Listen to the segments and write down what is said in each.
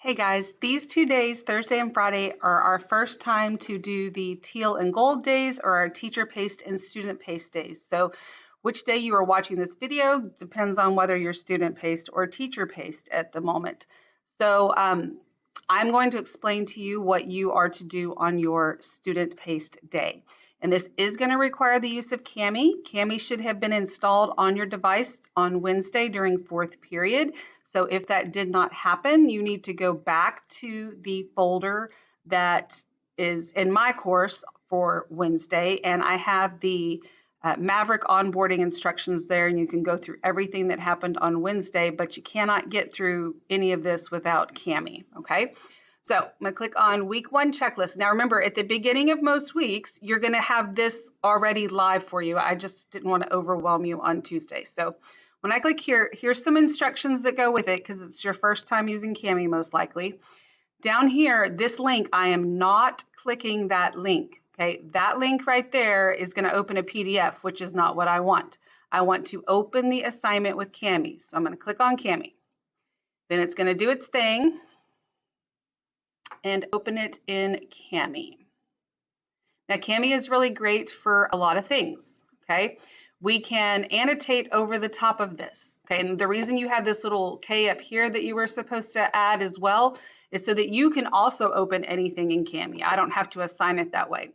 Hey guys, these 2 days, Thursday and Friday, are our first time to do the teal and gold days or our teacher paced and student paced days. So which day you are watching this video depends on whether you're student paced or teacher paced at the moment. So I'm going to explain to you what you are to do on your student paced day. And this is going to require the use of Cami. Cami should have been installed on your device on Wednesday during fourth period. So if that did not happen, you need to go back to the folder that is in my course for Wednesday, and I have the Maverick onboarding instructions there, and you can go through everything that happened on Wednesday, but you cannot get through any of this without Cami, okay? So I'm going to click on week 1 checklist. Now remember, at the beginning of most weeks, you're going to have this already live for you. I just didn't want to overwhelm you on Tuesday. So when I click here, here's some instructions that go with it because it's your first time using Cami most likely. Down here, this link, I am not clicking that link. Okay, that link right there is going to open a PDF, which is not what I want. I want to open the assignment with Cami. So I'm going to click on Cami. Then it's going to do its thing and open it in Cami. Now, Cami is really great for a lot of things, okay? We can annotate over the top of this, okay? And the reason you have this little K up here that you were supposed to add as well is so that you can also open anything in Cami. I don't have to assign it that way.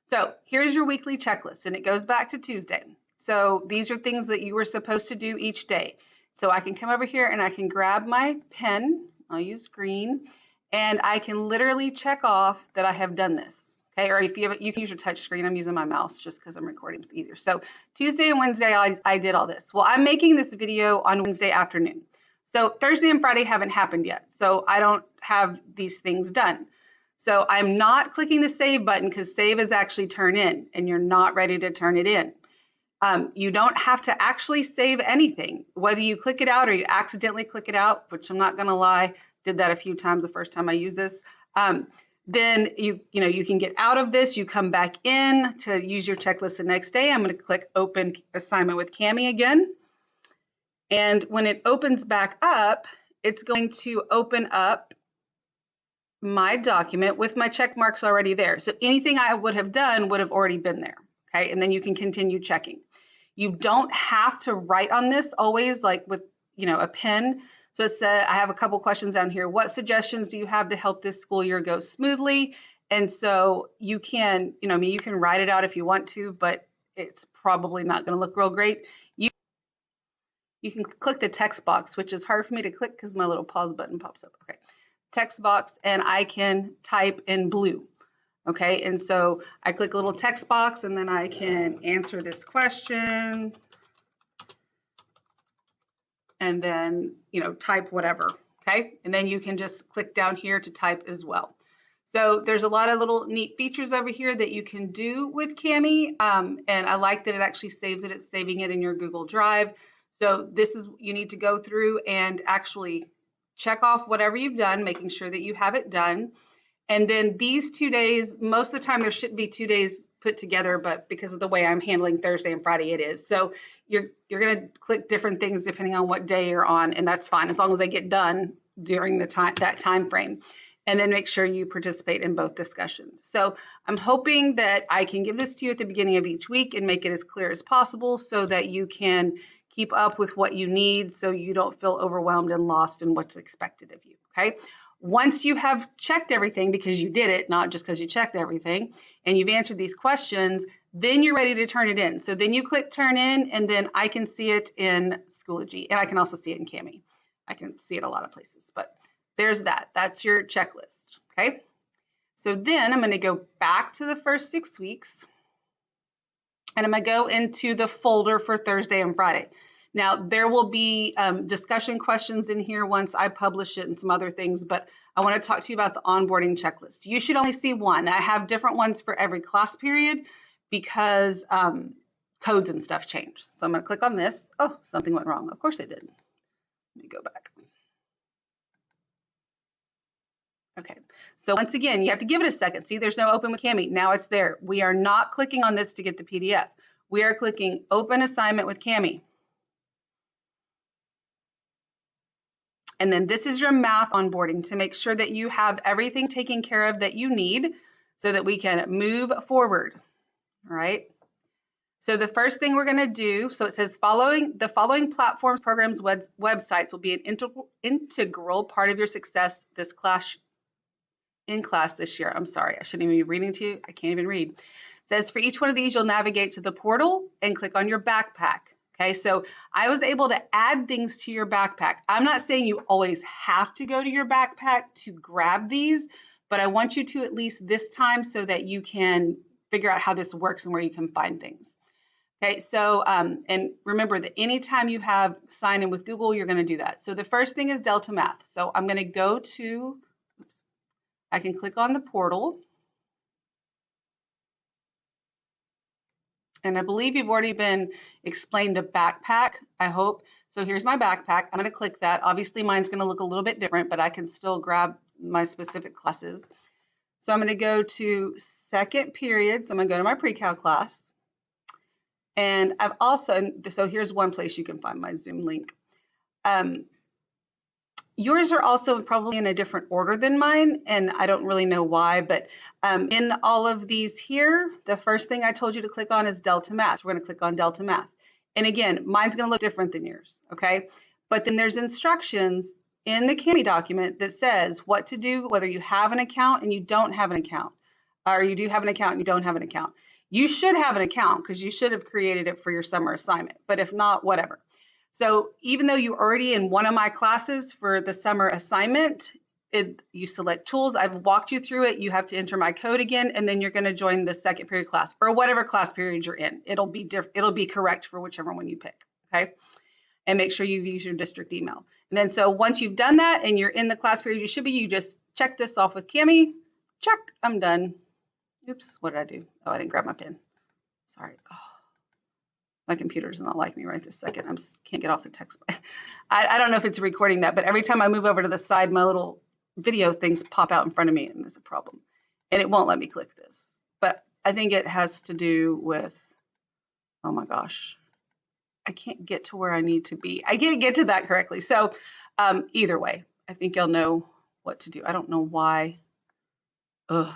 So here's your weekly checklist, and it goes back to Tuesday. So these are things that you were supposed to do each day. So I can come over here and I can grab my pen, I'll use green, and I can literally check off that I have done this. Okay, or if you have, you can use your touch screen. I'm using my mouse just because I'm recording it's easier. So Tuesday and Wednesday, I did all this. Well, I'm making this video on Wednesday afternoon. So Thursday and Friday haven't happened yet. So I don't have these things done. So I'm not clicking the save button because save is actually turn in and you're not ready to turn it in. You don't have to actually save anything, whether you click it out or you accidentally click it out, which I'm not going to lie, did that a few times the first time I used this. Then you can get out of this, you come back in to use your checklist the next day. I'm going to click open assignment with Cami again. And when it opens back up, it's going to open up my document with my check marks already there. So anything I would have done would have already been there. Okay, and then you can continue checking. You don't have to write on this always like with a pen. So it said, I have a couple questions down here. What suggestions do you have to help this school year go smoothly? And so you can, you can write it out if you want to, but it's probably not going to look real great. You can click the text box, which is hard for me to click because my little pause button pops up. Okay, text box, and I can type in blue. Okay, and so I click a little text box, and then I can answer this question. And then, type whatever, okay? And then you can just click down here to type as well. So there's a lot of little neat features over here that you can do with Cami, and I like that it actually saves it. It's saving it in your Google Drive. So this is, you need to go through and actually check off whatever you've done, making sure that you have it done. And then these 2 days, most of the time there shouldn't be 2 days put together, but because of the way I'm handling Thursday and Friday, it is. So you're going to click different things depending on what day you're on, and that's fine as long as they get done during that time frame. And then make sure you participate in both discussions. So I'm hoping that I can give this to you at the beginning of each week and make it as clear as possible so that you can keep up with what you need so you don't feel overwhelmed and lost in what's expected of you, okay? Once you have checked everything because you did it, not just because you checked everything, and you've answered these questions, then you're ready to turn it in. So then you click turn in, and then I can see it in Schoology, and I can also see it in Cami. I can see it a lot of places, but there's that. That's your checklist, okay? So then I'm going to go back to the first 6 weeks, and I'm going to go into the folder for Thursday and Friday. Now, there will be discussion questions in here once I publish it and some other things, but I want to talk to you about the onboarding checklist. You should only see one. I have different ones for every class period because codes and stuff change. So I'm going to click on this. Oh, something went wrong. Of course it did. Let me go back. Okay, so once again, you have to give it a second. See, there's no open with Cami. Now it's there. We are not clicking on this to get the PDF. We are clicking open assignment with Cami. And then this is your math onboarding to make sure that you have everything taken care of that you need so that we can move forward. All right. So the first thing we're going to do, so it says the following platforms, programs, websites will be an integral part of your success this class this year. I'm sorry, I shouldn't even be reading to you. I can't even read. It says for each one of these, you'll navigate to the portal and click on your backpack. Okay, so I was able to add things to your backpack. I'm not saying you always have to go to your backpack to grab these, but I want you to at least this time so that you can figure out how this works and where you can find things. Okay, so, and remember that anytime you have sign in with Google, you're going to do that. So the first thing is Delta Math. So I'm going to go to, I can click on the portal. And I believe you've already been explained the backpack, I hope. So here's my backpack. I'm going to click that. Obviously, mine's going to look a little bit different, but I can still grab my specific classes. So I'm going to go to second period. So I'm going to go to my pre-cal class. And I've also, so here's one place you can find my Zoom link. Yours are also probably in a different order than mine, and I don't really know why, but in all of these here, the first thing I told you to click on is Delta Math. We're going to click on Delta Math. And again, mine's going to look different than yours, okay? But then there's instructions in the Cami document that says what to do, whether you have an account and you don't have an account, or you do have an account and you don't have an account. You should have an account because you should have created it for your summer assignment, but if not, whatever. So even though you're already in one of my classes for the summer assignment, you select tools. I've walked you through it. You have to enter my code again, and then you're going to join the second period class or whatever class period you're in. It'll be correct for whichever one you pick, okay? And make sure you use your district email. And then so once you've done that and you're in the class period you just check this off with Cami. Check, I'm done. Oops, what did I do? Oh, I didn't grab my pen. Sorry. Oh, my computer does not like me right this second. I can't get off the text. I don't know if it's recording that, but every time I move over to the side, my little video things pop out in front of me, and there's a problem. And it won't let me click this. But I think it has to do with, oh my gosh, I can't get to where I need to be. I can't get to that correctly. So either way, I think you'll know what to do. I don't know why. Ugh.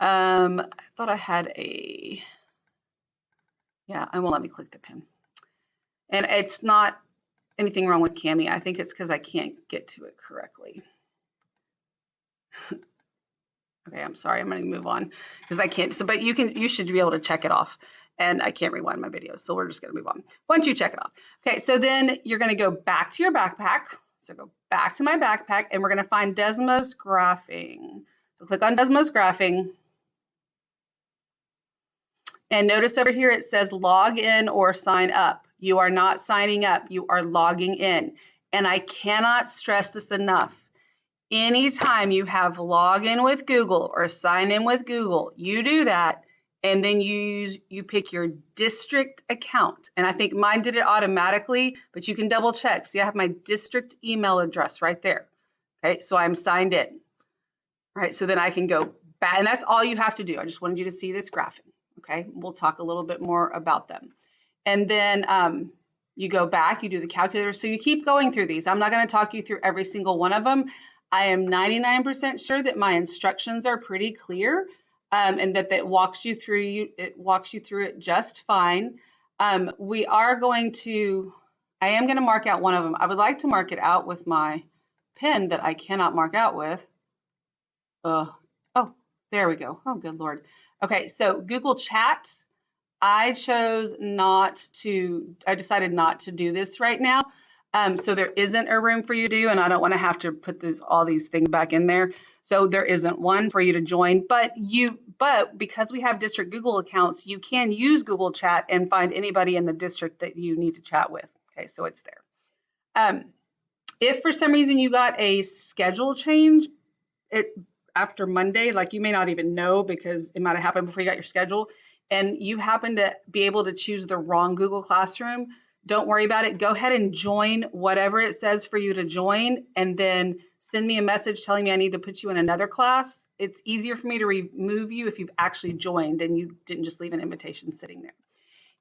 I thought I had it won't let me click the pen. And it's not anything wrong with Cami. I think it's because I can't get to it correctly. Okay, I'm sorry, I'm gonna move on because I can't, but you should be able to check it off, and I can't rewind my video, so we're just gonna move on. Once you check it off. Okay, so then you're gonna go back to your backpack. So go back to my backpack, and we're gonna find Desmos Graphing. So click on Desmos Graphing. And notice over here it says log in or sign up. You are not signing up, you are logging in. And I cannot stress this enough. Anytime you have log in with Google or sign in with Google, you do that and then you pick your district account. And I think mine did it automatically, but you can double check. See, I have my district email address right there. Okay, so I'm signed in. All right, so then I can go back, and that's all you have to do. I just wanted you to see this graphing. Okay, we'll talk a little bit more about them. And then you go back, you do the calculator. So you keep going through these. I'm not going to talk you through every single one of them. I am 99% sure that my instructions are pretty clear and that it walks you through it just fine. I am going to mark out one of them. I would like to mark it out with my pen that I cannot mark out with. Oh, there we go. Oh, good Lord. Okay, so Google Chat, I decided not to do this right now. So there isn't a room for you to do, and I don't want to have to put all these things back in there. So there isn't one for you to join, but because we have district Google accounts, you can use Google Chat and find anybody in the district that you need to chat with. Okay, so it's there. If for some reason you got a schedule change, after Monday, like you may not even know because it might have happened before you got your schedule, and you happen to be able to choose the wrong Google Classroom, don't worry about it. Go ahead and join whatever it says for you to join, and then send me a message telling me I need to put you in another class. It's easier for me to remove you if you've actually joined and you didn't just leave an invitation sitting there.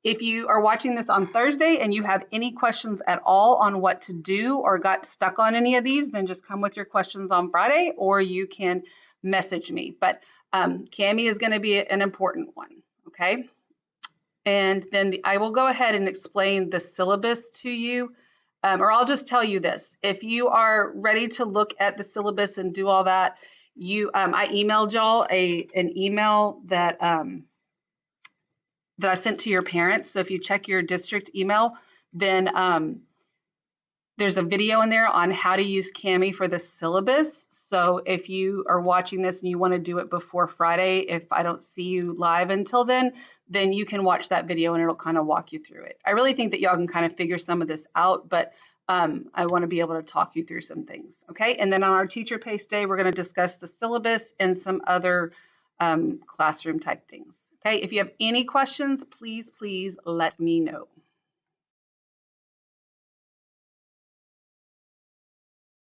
If you are watching this on Thursday and you have any questions at all on what to do or got stuck on any of these, then just come with your questions on Friday, or you can message me. But Cami is going to be an important one, okay? And then I will go ahead and explain the syllabus to you, or I'll just tell you this. If you are ready to look at the syllabus and do all that, I emailed y'all an email that I sent to your parents. So if you check your district email, then there's a video in there on how to use Cami for the syllabus. So if you are watching this and you want to do it before Friday, if I don't see you live until then you can watch that video and it'll kind of walk you through it. I really think that y'all can kind of figure some of this out, but I want to be able to talk you through some things. Okay, and then on our teacher pace day, we're going to discuss the syllabus and some other classroom type things. Okay, if you have any questions, please let me know.